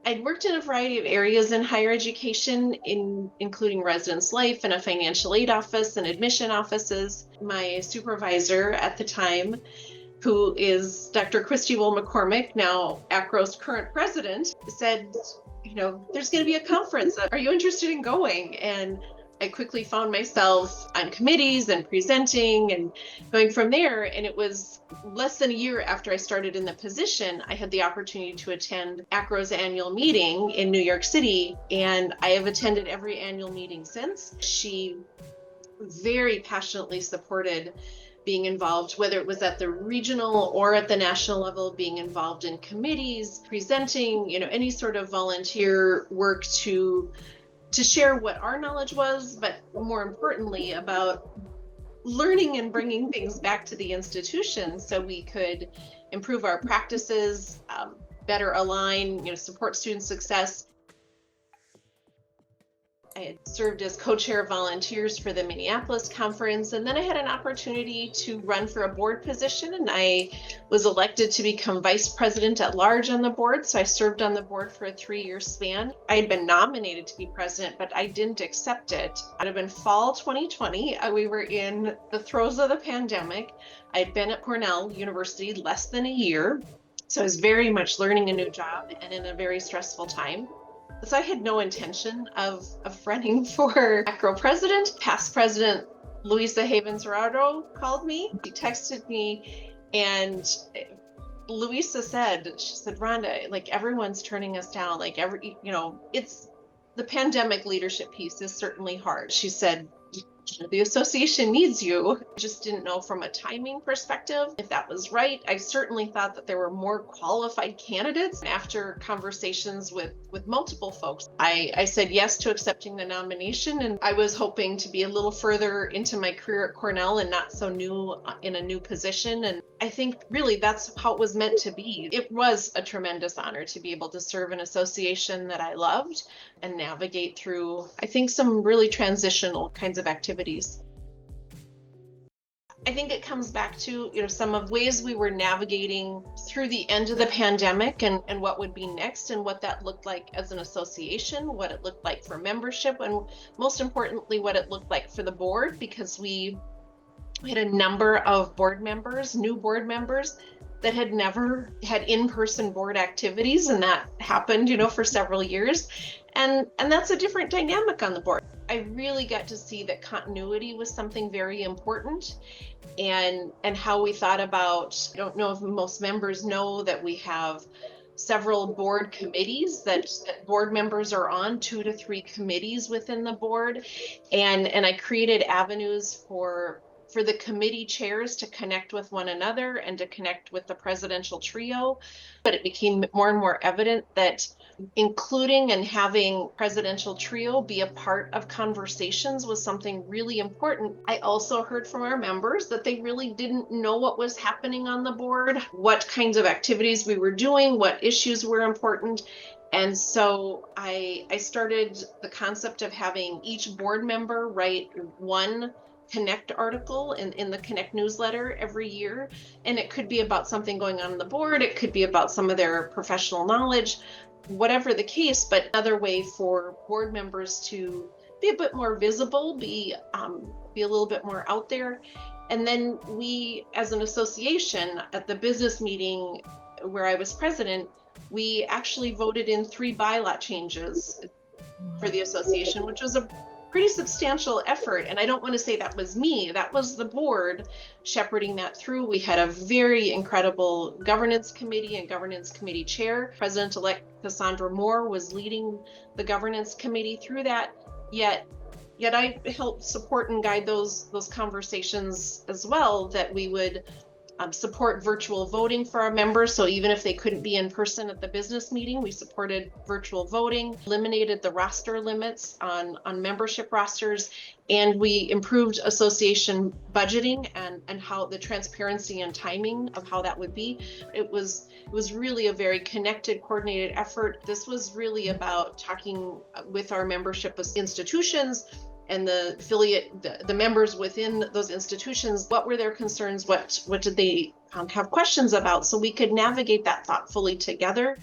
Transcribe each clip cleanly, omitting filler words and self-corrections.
I'd worked in a variety of areas in higher education, including residence life and a financial aid office and admission offices. My supervisor at the time, who is Dr. Christy Will McCormick, now AACRAO's current president, said, there's going to be a conference. Are you interested in going? And I quickly found myself on committees and presenting and going from there. And it was less than a year after I started in the position, I had the opportunity to attend AACRAO's annual meeting in New York City. And I have attended every annual meeting since. She very passionately supported being involved, whether it was at the regional or at the national level, being involved in committees, presenting, any sort of volunteer work to share what our knowledge was, but more importantly about learning and bringing things back to the institution so we could improve our practices, better align, support student success. I had served as co-chair of volunteers for the Minneapolis conference, and then I had an opportunity to run for a board position, and I was elected to become vice president at large on the board. So I served on the board for a 3-year span. I had been nominated to be president, but I didn't accept it. It had been fall 2020. We were in the throes of the pandemic. I had been at Cornell University less than a year, so I was very much learning a new job and in a very stressful time. So I had no intention of running for AACRAO president. Past president Luisa Havens-Rado called me. She texted me, and Luisa said, Rhonda, everyone's turning us down. It's the pandemic leadership piece is certainly hard. She said, the association needs you. I just didn't know from a timing perspective if that was right. I certainly thought that there were more qualified candidates. After conversations with multiple folks, I said yes to accepting the nomination, and I was hoping to be a little further into my career at Cornell and not so new in a new position. And I think really that's how it was meant to be. It was a tremendous honor to be able to serve an association that I loved and navigate through, I think, some really transitional kinds of activities. I think it comes back to, some of ways we were navigating through the end of the pandemic and what would be next and what that looked like as an association, what it looked like for membership, and most importantly, what it looked like for the board, because we had a number of board members, new board members, that had never had in-person board activities, and that happened, for several years. And that's a different dynamic on the board. I really got to see that continuity was something very important, and how we thought about, I don't know if most members know that we have several board committees that board members are on, 2 to 3 committees within the board. And I created avenues for the committee chairs to connect with one another and to connect with the presidential trio. But it became more and more evident that including and having presidential trio be a part of conversations was something really important. I also heard from our members that they really didn't know what was happening on the board, what kinds of activities we were doing, what issues were important. And so I started the concept of having each board member write one Connect article in the Connect newsletter every year. And it could be about something going on the board. It could be about some of their professional knowledge, whatever the case, but another way for board members to be a bit more visible, be a little bit more out there. And then we, as an association, at the business meeting where I was president, we actually voted in 3 bylaw changes for the association, which was a pretty substantial effort. And I don't want to say that was me, that was the board shepherding that through. We had a very incredible governance committee and governance committee chair. President-elect Cassandra Moore was leading the governance committee through that. Yet I helped support and guide those conversations as well, that we would support virtual voting for our members. So even if they couldn't be in person at the business meeting, we supported virtual voting, eliminated the roster limits on membership rosters, and we improved association budgeting and how the transparency and timing of how that would be. It was really a very connected, coordinated effort. This was really about talking with our membership institutions and the affiliate, the members within those institutions. What were their concerns? What did they have questions about? So we could navigate that thoughtfully together.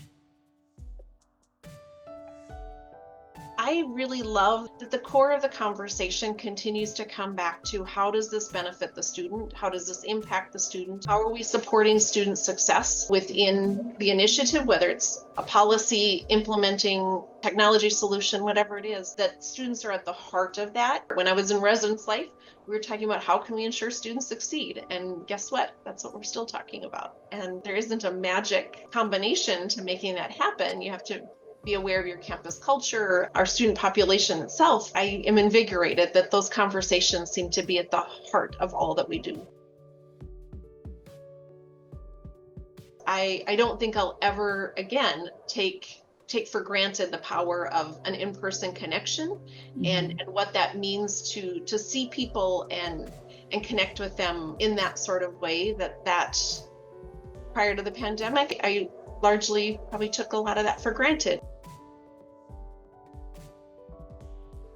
I really love that the core of the conversation continues to come back to how does this benefit the student? How does this impact the student? How are we supporting student success within the initiative, whether it's a policy, implementing technology solution, whatever it is, that students are at the heart of that. When I was in residence life, we were talking about how can we ensure students succeed? And guess what? That's what we're still talking about. And there isn't a magic combination to making that happen. You have to be aware of your campus culture, our student population itself. I am invigorated that those conversations seem to be at the heart of all that we do. I don't think I'll ever again take for granted the power of an in-person connection and what that means to see people and connect with them in that sort of way that prior to the pandemic, I largely probably took a lot of that for granted.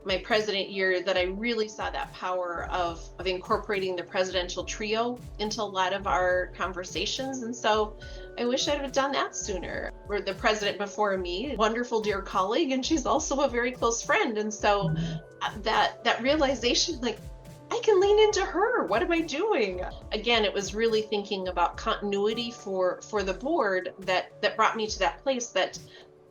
My president year that I really saw that power of incorporating the presidential trio into a lot of our conversations. And so I wish I'd have done that sooner. Or the president before me, a wonderful dear colleague, and she's also a very close friend. And so that realization, like, I can lean into her. What am I doing? Again, it was really thinking about continuity for the board that brought me to that place that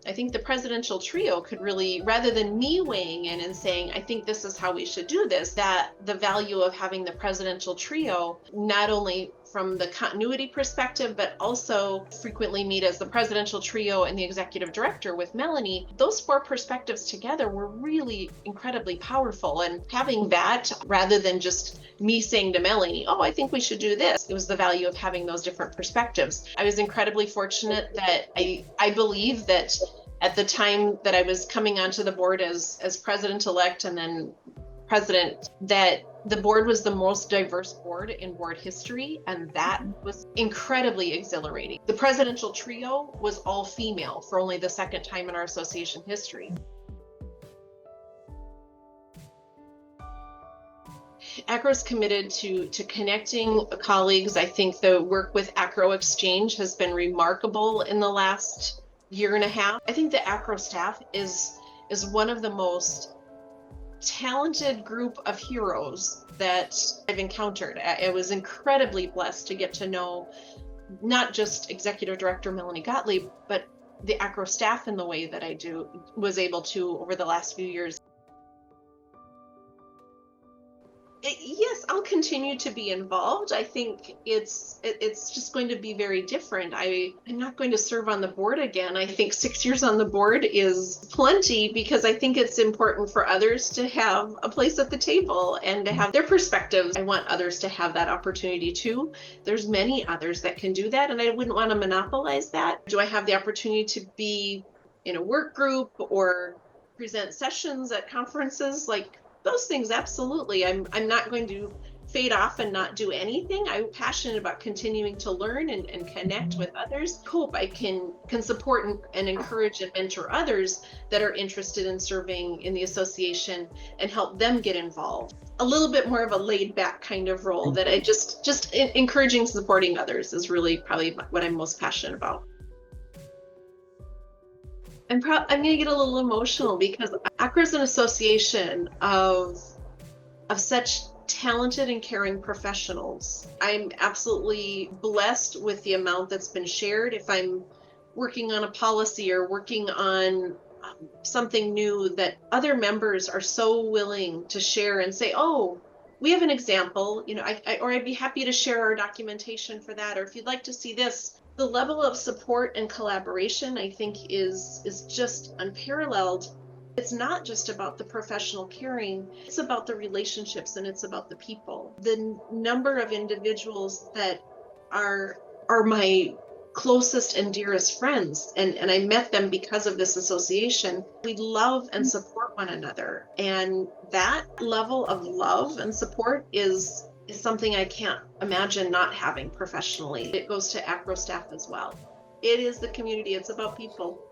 I think the presidential trio could really, rather than me weighing in and saying, I think this is how we should do this, that the value of having the presidential trio, not only from the continuity perspective, but also frequently meet as the presidential trio and the executive director with Melanie, those four perspectives together were really incredibly powerful. And having that, rather than just me saying to Melanie, oh, I think we should do this, it was the value of having those different perspectives. I was incredibly fortunate that I believe that at the time that I was coming onto the board as president-elect and then president, that the board was the most diverse board in board history, and that was incredibly exhilarating. The presidential trio was all female for only the second time in our association history. AACRAO is committed to connecting colleagues. I think the work with AACRAO Exchange has been remarkable in the last year and a half. I think the AACRAO staff is one of the most talented group of heroes that I've encountered. I was incredibly blessed to get to know not just Executive Director Melanie Gottlieb, but the AACRAO staff in the way that I was able to over the last few years. Yes, I'll continue to be involved. I think it's just going to be very different. I'm not going to serve on the board again. I think 6 years on the board is plenty because I think it's important for others to have a place at the table and to have their perspectives. I want others to have that opportunity too. There's many others that can do that, and I wouldn't want to monopolize that. Do I have the opportunity to be in a work group or present sessions at conferences? Like, those things, absolutely. I'm not going to fade off and not do anything. I'm passionate about continuing to learn and connect with others. Hope I can support and encourage and mentor others that are interested in serving in the association and help them get involved. A little bit more of a laid back kind of role that I just encouraging, supporting others is really probably what I'm most passionate about. I'm going to get a little emotional because AACRAO is an association of such talented and caring professionals. I'm absolutely blessed with the amount that's been shared. If I'm working on a policy or working on something new, that other members are so willing to share and say, oh, we have an example, or I'd be happy to share our documentation for that, or if you'd like to see this. The level of support and collaboration, I think, is just unparalleled. It's not just about the professional caring, it's about the relationships and it's about the people. The number of individuals that are my closest and dearest friends, and I met them because of this association. We love and support one another. And that level of love and support is something I can't imagine not having professionally. It goes to AACRAO staff as well. It is the community, it's about people.